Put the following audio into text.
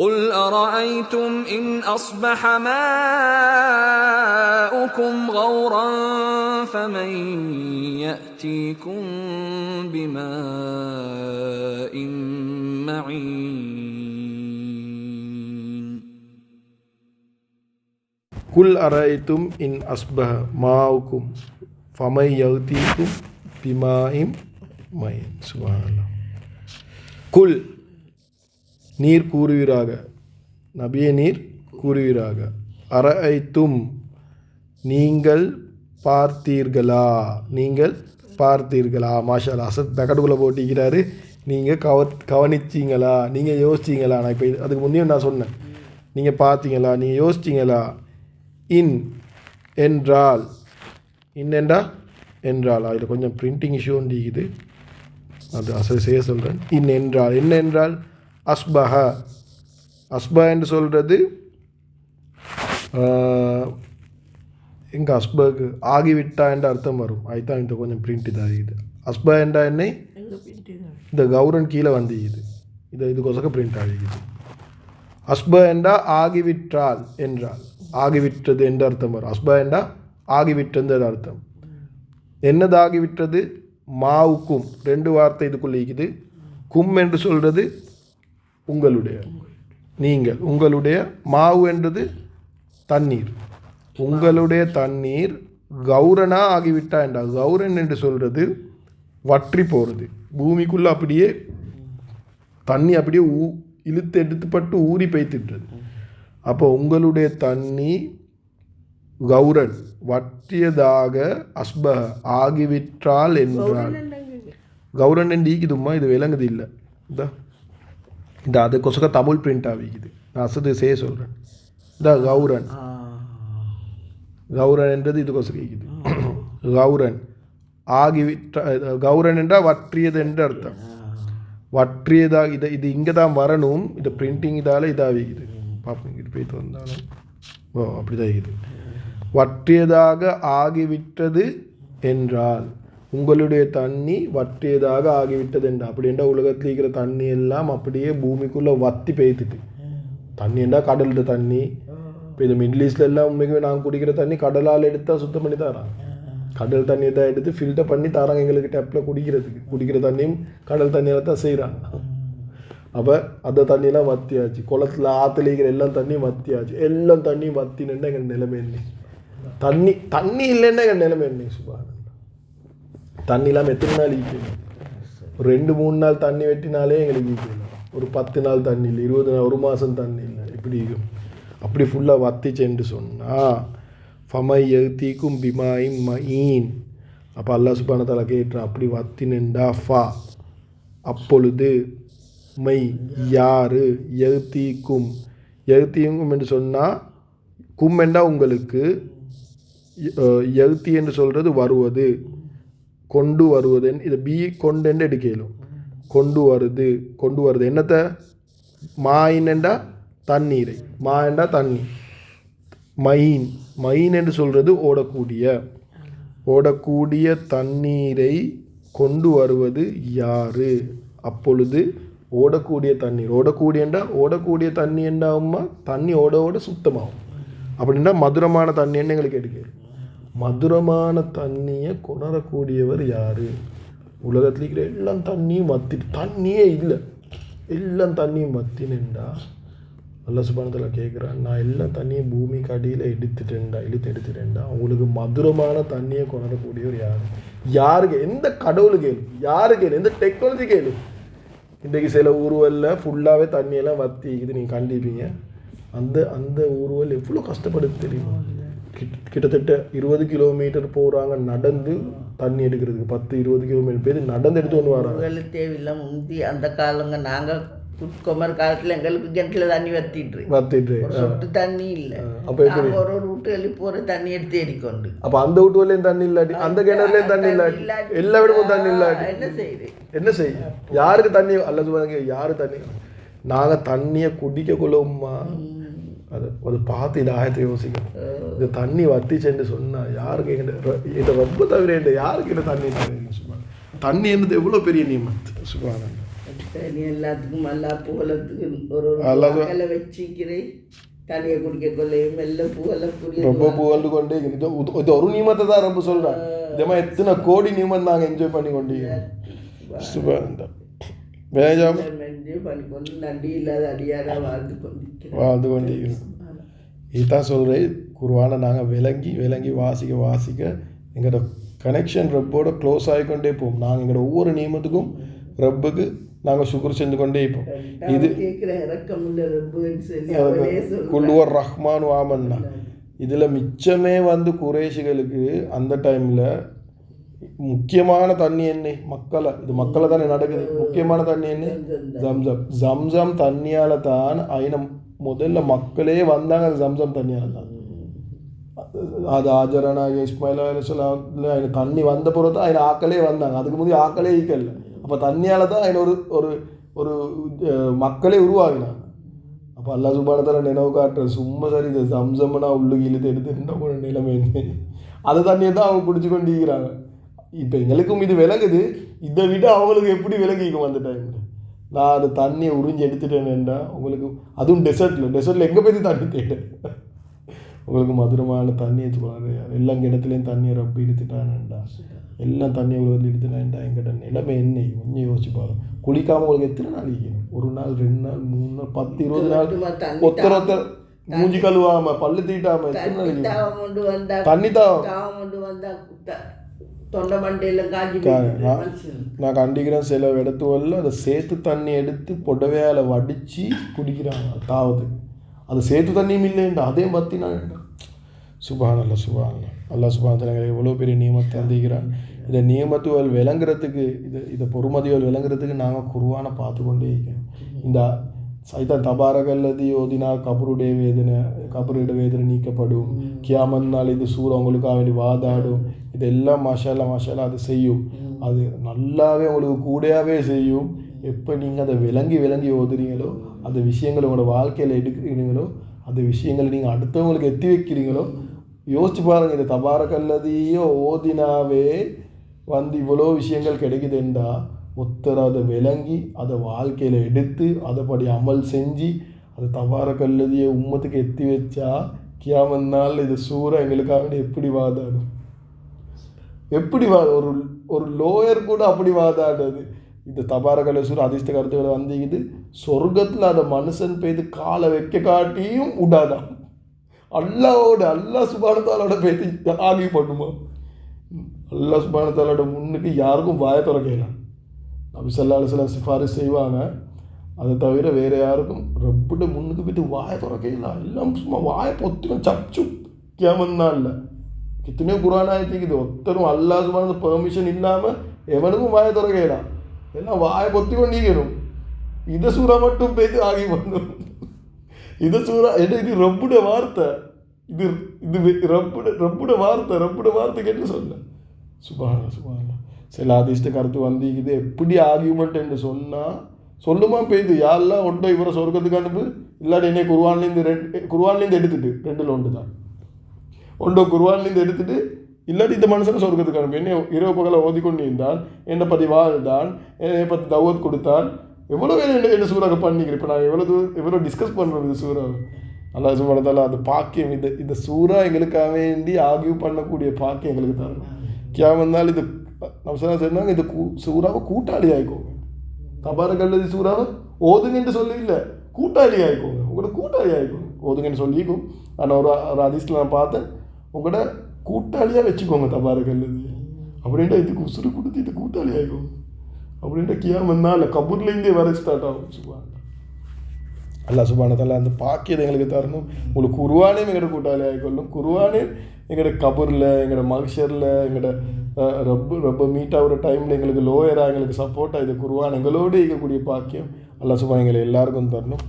قل أرأيتم إن أصبح ماؤكم غورا فمن يأتيكم بماء معين قل أرأيتم إن أصبح ماؤكم فمن يأتيكم بماء معين سبحان الله குல் நீர் கூறுவீராக, நபியே நீர் கூறுவீராக. அரஐத்தும் நீங்கள் பார்த்தீர்களா, நீங்கள் பார்த்தீர்களா. மாஷா அல்லாஹ், அசத் பேக்கெட்டுக்குள்ளே போட்டிக்கிறாரு. நீங்கள் கவனிச்சிங்களா, நீங்கள் யோசிச்சிங்களா. நான் இப்போ அதுக்கு முந்தையும் நான் சொன்னேன், நீங்கள் பார்த்தீங்களா, நீங்கள் யோசிச்சிங்களா. இன் என்றால், இன் என்றால் அதில் கொஞ்சம் பிரிண்டிங் இஷ்யூ இருக்குது, அது அசல் செய்ய சொல்கிறேன். இன் என்றால் என்ன என்றால் அஸ்பஹ. அஸ்பஹ என்று சொல்கிறது எங்கே அஸ்பஹுக்கு ஆகிவிட்டா என்ற அர்த்தம் வரும். அதுதான் இந்த கொஞ்சம் பிரிண்ட் இதாகிது. அஸ்பஹ என்றா என்ன, இந்த கௌரன் கீழே வந்துக்குது, இது கொசக்க பிரிண்ட் ஆகிக்குது. அஸ்பஹ என்றா ஆகிவிட்டால் என்றால், ஆகிவிட்டது என்ற அர்த்தம் வரும். அஸ்பஹ என்றா ஆகிவிட்டது அர்த்தம். என்னது ஆகிவிட்டது? மாவுக்கும், ரெண்டு வார்த்தை இதுக்குள்ளே இருக்குது. கும் என்று சொல்கிறது உங்களுடைய, நீங்கள், உங்களுடைய. மாவு என்றது தண்ணீர், உங்களுடைய தண்ணீர். கௌரனா ஆகிவிட்டா என்றால், கௌரன் என்று சொல்கிறது வற்றி போகிறது, பூமிக்குள்ளே அப்படியே தண்ணி அப்படியே இழுத்து எடுத்துப்பட்டு ஊறி பெய்த்துட்டுறது. அப்போ உங்களுடைய தண்ணி கௌரன் வற்றியதாக அஸ்பஹ ஆகிவிட்டால் என்றால், கௌரன் என்று ஈக்குதும்மா, இது விளங்குது இல்லை. இந்த அதுக்கொசக்க தமிழ் பிரிண்ட் ஆகிக்குது, நான் அசது செய்ய சொல்கிறேன். இந்த கௌரன், கௌரன் என்றது இதுக்கொசக்க ஈக்குது. கௌரன் ஆகிவிட்ட, கௌரன் என்றால் வற்றியது என்று அர்த்தம். வற்றியதாக இது இங்கே தான் வரணும். இது பிரிண்டிங் இதால் இதாகிக்குது. பார்ப்போம், இது போய்த்து வந்தாலும் ஓ அப்படி தான் இருக்குது. வற்றியதாக ஆகிவிட்டது என்றால், உங்களுடைய தண்ணி வற்றியதாக ஆகிவிட்டது என்றால், அப்படி என்றால் உலகத்தில் இருக்கிற தண்ணி எல்லாம் அப்படியே பூமிக்குள்ளே வத்தி பெய்த்துட்டு. தண்ணி என்றால் கடல்கிட்ட தண்ணி. இப்போ இது மிடில் ஈஸ்டில் எல்லாம் உண்மைக்குமே நாங்கள் குடிக்கிற தண்ணி கடலால் எடுத்தால் சுத்தம் பண்ணி தராங்க. கடல் தண்ணியை தான் எடுத்து ஃபில்டர் பண்ணி தராங்க எங்களுக்கு டேப்பில் குடிக்கிறதுக்கு. குடிக்கிற தண்ணியும் கடல் தண்ணியில் தான் செய்கிறாங்க. அப்போ அந்த தண்ணியெல்லாம் வத்தியாச்சு. குளத்தில் ஆற்றுல இருக்கிற எல்லாம் தண்ணியும் வத்தியாச்சு. எல்லாம் தண்ணியும் வத்தினுன்னா எங்கள் நிலைமை என்ன? தண்ணி இல்லைன்னா எங்கள் நிலைமை என்ன? சுபான், தண்ணி இல்லாமல் எத்தனை நாள் ஈக்கணும்? ஒரு 2-3 நாள் தண்ணி வெட்டினாலே எங்களுக்கு ஈக்கணும். ஒரு 10 நாள் தண்ணி இல்லை, 20 நாள், ஒரு மாதம் தண்ணி இல்லை. இப்படி இருக்கும். அப்படி ஃபுல்லாக வத்திச்சேன்னு சொன்னால் ஃபமை எழுத்திக்கும் பிமாயும் மயின். அப்போ அல்லாஹ் சுப்ஹானஹு வ தஆலா கேட்டுறான், அப்படி வத்தினண்டா ஃபா அப்பொழுது, மை யாரு, எழுத்திக்கும், எழுத்திக்கும் என்று சொன்னால் கும் என்றா உங்களுக்கு, எழுத்தி என்று சொல்கிறது வருவது, கொண்டு வருவது. இதை பி கொண்டு என்று எடுக்கலும். கொண்டு வருது, கொண்டு வருது என்னத்தை? மாயின் என்றா தண்ணீரை, மா என்றா தண்ணி. மயின், மயின் என்று சொல்கிறது ஓடக்கூடிய, ஓடக்கூடிய தண்ணீரை கொண்டு வருவது யாரு? அப்பொழுது ஓடக்கூடிய தண்ணீர், ஓடக்கூடிய என்றால் ஓடக்கூடிய தண்ணி என்றாகுமா, தண்ணி ஓட ஓட சுத்தமாகும். அப்படின்னா மதுரமான தண்ணி என்ன எங்களுக்கு எடுக்கணும். மதுரமான தண்ணியை கொணரக்கூடியவர் யார்? உலகத்தில் இருக்கிற எல்லாம் தண்ணியும் வத்திட்டு, தண்ணியே இல்லை, எல்லாம் தண்ணியும் வத்தினேன்டா அல்லாஹ் சுப்ஹானஹு வ தஆலா கேட்குறான், நான் எல்லா தண்ணியும் பூமிக்கு அடியில் எடுத்துட்டேன்டா. உங்களுக்கு மதுரமான தண்ணியை கொணரக்கூடியவர் யார்? யாருக்கு? எந்த கடவுள் கேளு, யாரு கேளு, எந்த டெக்னாலஜி கேளு. இன்றைக்கு சில ஊர்வலில் ஃபுல்லாகவே தண்ணியெல்லாம் வத்தி இது நீங்கள் கண்டிப்பீங்க. அந்த ஊர்வல் எவ்வளோ கஷ்டப்படுது தெரியுமா? கிட்டத்தட்ட 20 கிலோமீட்டர் போகிறாங்க நடந்து தண்ணி எடுக்கிறதுக்கு. 10-20 கிலோமீட்டர் பேர் நடந்து எடுத்து கொண்டு வராங்க. தேவையில்லை. முந்தி அந்த காலங்க நாங்கள் குமர் காலத்தில் எங்களுக்கு கிணத்துல தண்ணி வத்திட்டு சொட்டு தண்ணி இல்லை. அப்போ ஒரு வீட்டு வெளி போகிற தண்ணி எடுத்து ஏறிக்கொண்டு, அப்போ அந்த வீட்டுலேயும் தண்ணி இல்லாட்டி, அந்த கிணறுலேயும் தண்ணி இல்லாட்டி, எல்லா இடமும் தண்ணி இல்லாட்டி என்ன செய்ய? யாருக்கு தண்ணி? அல்ல சொல்லுவாங்க, யாரு தண்ணி? நாங்கள் தண்ணியை குடிக்க கொள்ளுமா? அது பார்த்து இது ஆயத்தை யோசிக்கணும். இந்த தண்ணி வத்திச்சேன்னு சொன்னால் யாருக்கு இதை ரொம்ப தவிர யாருக்கு இந்த தண்ணி? தண்ணி என்னது எவ்வளோ பெரிய நியமத் சுபானன். எல்லாத்துக்கும் எல்லா புகழத்துக்கும் ஒரு வாக்கலை வச்சுக்கிறேன் தனியை குடிக்க கொள்ளையும் மெல்ல புகழக்கூடிய ரொம்ப புகழ்ந்து கொண்டே இது ஒரு நியமத்தை தான் ரொம்ப சொல்கிறேன். இதே மாதிரி எத்தனை கோடி நியமம் நாங்கள் என்ஜாய் பண்ணி கொண்டே பண்ணிக்கொண்டு நன்றி இல்லாத அடியாராக வாழ்ந்து கொண்டிருக்கிறோம். இதுதான் சொல்கிறேன், குர்ஆனை நாங்கள் விளங்கி வாசிக்க எங்களோட கனெக்ஷன் ரப்போட க்ளோஸ் ஆகிக்கொண்டே போவோம். நாங்கள் எங்களோட ஒவ்வொரு நியமத்துக்கும் ரப்புக்கு நாங்கள் சுக்குர் செஞ்சு கொண்டே இருப்போம். இது குல்லுவர் ரஹ்மான் வாமன்னா இதில் மிச்சமே குறைஷிகளுக்கு அந்த டைமில் முக்கியமான தண்ணி என்ன மக்களை தானே நடக்குது. முக்கியமான தண்ணி என்ன? ஜம்சம் தண்ணியால் தான் முதல்ல மக்களே வந்தாங்க. அது ஜம்சம் தண்ணியால் தான். அது ஆஜரனாக இஸ்மாயில் அலைஹிஸ்ஸலாம் தண்ணி வந்த பிறகு தான் ஆக்களே வந்தாங்க. அதுக்கு முந்தைய ஆக்களே ஈக்கல்ல. அப்போ தண்ணியால் தான் ஒரு ஒரு மக்களே உருவாகினாங்க. அப்போ அல்லாஹ் சுப்ஹானஹு வ தஆலா நினைவு காட்டுற சும்மா சரி இது ஜம்சம்னா உள்ளுக்கு இழுத்து எடுத்துருந்த நிலைமை அது தண்ணியை தான் அவங்க பிடிச்சி கொண்டு இருக்கிறாங்க. இப்போ எங்களுக்கும் இது விளங்குது. இதை விட அவங்களுக்கு எப்படி விளங்கிக்கும் அந்த டைமில். நான் அந்த தண்ணியை உறிஞ்சி எடுத்துட்டேன்னா உங்களுக்கு அதுவும் டெசர்ட்டில் எங்கே போய் தண்ணி தேட்டேன் உங்களுக்கு மதுரமான தண்ணியை சொல்லுவாங்க. எல்லா இடத்துலையும் தண்ணியை ரப்பி இழுத்துட்டானேண்டா, எல்லாம் தண்ணியை உலகத்தில் இழுத்துட்டான்டா. எங்கிட்ட நிலைமை என்ன கொஞ்சம் யோசிச்சு பாருங்க. குளிக்காமல் உங்களுக்கு எத்தனை நாள் இருக்கணும்? 1 நாள் 2 நாள் 3 நாள் 10 20 நாள் ஒருத்தர் மூஞ்சி கழுவாமல் பல்லு தீட்டாமல் எத்தனை நாள் தண்ணி தான் நான் கண்டிக்கிறேன். சில இடத்துல அதை சேத்து தண்ணி எடுத்து புடவையால் வடித்து குடிக்கிறாங்க தாவத்துக்கு. அது சேத்து தண்ணியும் இல்லைண்டா, அதே பற்றினாண்டா. சுப்ஹானல்லாஹ் அல்லாஹ் சுப்ஹானஹு வ தஆலா எவ்வளோ பெரிய நியமத்தை தந்திக்கிறான். இதை நியமத்துவல் விளங்குறதுக்கு இதை பொறுமதிகள் விளங்குறதுக்கு நாங்கள் குர்ஆனை பார்த்து கொண்டே இருக்கணும். இந்த சைதான் தபாரகல்லதி ஓதினா கபருடைய வேதனை நீக்கப்படும். கியாமத் நாள் இது சூர் அவங்களுக்காக வேண்டி வாதாடும். இதெல்லாம் மாஷால்லா அது செய்யும். அது நல்லாவே உங்களுக்கு கூடையாகவே செய்யும். எப்போ நீங்கள் அதை விளங்கி ஓதுறீங்களோ, அந்த விஷயங்களை உங்களோட வாழ்க்கையில் எடுக்கிறீங்களோ, அந்த விஷயங்களை நீங்கள் அடுத்தவங்களுக்கு எத்தி வைக்கிறீங்களோ, யோசிச்சு பாருங்கள். இந்த தபாரகல்லதியோ ஓதினாவே இவ்வளோ விஷயங்கள் கிடைக்குதுண்டா, ஒருத்தர் அதை விளங்கி அதை வாழ்க்கையில் எடுத்து அதைப்படி அமல் செஞ்சு அதை தபாரகல்லதியை உம்மத்துக்கு எத்தி வச்சா கியாமத் நாள் இது சூரா எங்களுக்காக எப்படி வாதாடும்? எப்படி ஒரு லோயர் கூட அப்படி வாதாடுறது. இந்த தபாரகல்ல சூரா அதிர்ஷ்ட கருத்துக்களை வந்திக்குது. சொர்க்கத்தில் அதை மனுஷன் பெய்து காலை வைக்க காட்டியும் விடாதான். அல்லாஹ் சுப்ஹானஹு வ தஆலாவோட பேத்து ஆகி பண்ணுமா? அல்லாஹ் சுப்ஹானஹு வ தஆலாவோட முன்னுக்கு யாருக்கும் வாயை திறக்கலாம். நபி ஸல்லல்லாஹு அலைஹி வஸல்லம் சிஃபாரிஸ் செய்வாங்க. அதை தவிர வேறு யாருக்கும் ரப்புட முன்னுக்கு போய்ட்டு வாயை திறக்கலாம். எல்லாம் சும்மா வாயை பொத்துக்கும் சப்சு கியாமத் இல்லை. கித்தனையோ குர்ஆன் ஆயத்திக்குது. ஒருத்தரும் அல்லாஹ் சுப்ஹானஹு பெர்மிஷன் இல்லாமல் எவனுக்கும் வாயை திறக்கலாம். எல்லாம் வாயை பொத்தி கொண்டிக்கணும். இதை சூறா மட்டும் பேசி ஆகி பண்ணும். இதை சூறா இது ரப்புட வார்த்தை. இது ரப்புட வார்த்தைக்கு என்ன சொல்ல? சுப்ஹானல்லாஹ் சில அதிர்ஷ்ட கருத்து வந்திக்குது. எப்படி ஆர்கியூமெண்ட் என்று சொன்னால் சொல்லுமா பெய்து யாரெல்லாம் ஒன்றோ இவரை சொர்க்கத்துக்கு அனுப்பு, இல்லாட்டி என்னை குர்ஆன்லேருந்து எடுத்துட்டு 2ல் 1 தான். ஒன்றோ குர்ஆன்லேருந்து எடுத்துட்டு இல்லாட்டி இந்த மனுஷனை சொர்க்கத்துக்கு அனுப்பு. என்னை இரவு பகலை ஓதிக்கொண்டு இருந்தான், என்னை பற்றி வாழ்ந்தான், என்னை பற்றி தௌவத் கொடுத்தான். எவ்வளோ பேர் என்ன சூறாக பண்ணிக்கிறேன். இப்போ நான் எவ்வளோ டிஸ்கஸ் பண்ணுறோம் இது சூறாவை. அல்லாஹ் சுப்ஹானஹு வ தஆலா அந்த பாக்கியம் இந்த சூறா எங்களுக்காக வேண்டி ஆர்கியூ பண்ணக்கூடிய பாக்கியம் எங்களுக்கு தரணும். கியாமத் நாள் இது நம்ம சொன்னாங்க, இந்த சூறாவை கூட்டாளி ஆகிக்கோங்க. தபாரகல்லதி சூறாவை ஓதுங்கன்னு சொல்லி இல்லை, கூட்டாளி ஆகிக்கோங்க. உங்களோட கூட்டாளி ஆகிக்கோங்க. ஓதுங்கன்னு சொல்லிக்கும். ஆனால் ஒரு ஹதீஸ்ல நான் பார்த்தேன், உங்களோட கூட்டாளியாக வச்சுக்கோங்க தபாரகல்லதி அப்படின்ட்டு. இதுக்கு உசுறு கொடுத்து இது கூட்டாளி ஆகிக்கோங்க அப்படின்ட்டு. கியாமத் நாள் கபூர்லேருந்தே வர ஸ்டார்ட் ஆகும். அல்லாஹ் சுப்ஹானஹு வ தஆலா அந்த பாக்கியத்தை எங்களுக்கு தரணும். உங்களுக்கு குர்ஆனையும் எங்களோட கூட்டாளி ஆகிக்கொள்ளும். குர்ஆனே எங்களோட கபூரில், எங்களோட மஹ்ஷரில், எங்களோட ரப்ப மீட் ஆகிற டைமில் எங்களுக்கு லோயராக எங்களுக்கு சப்போர்ட்டாக இது குர்ஆன் எங்களோடு இருக்கக்கூடிய பாக்கியம் அல்லாஹ் சுப்ஹானஹு எங்களை எல்லாருக்கும் தரணும்.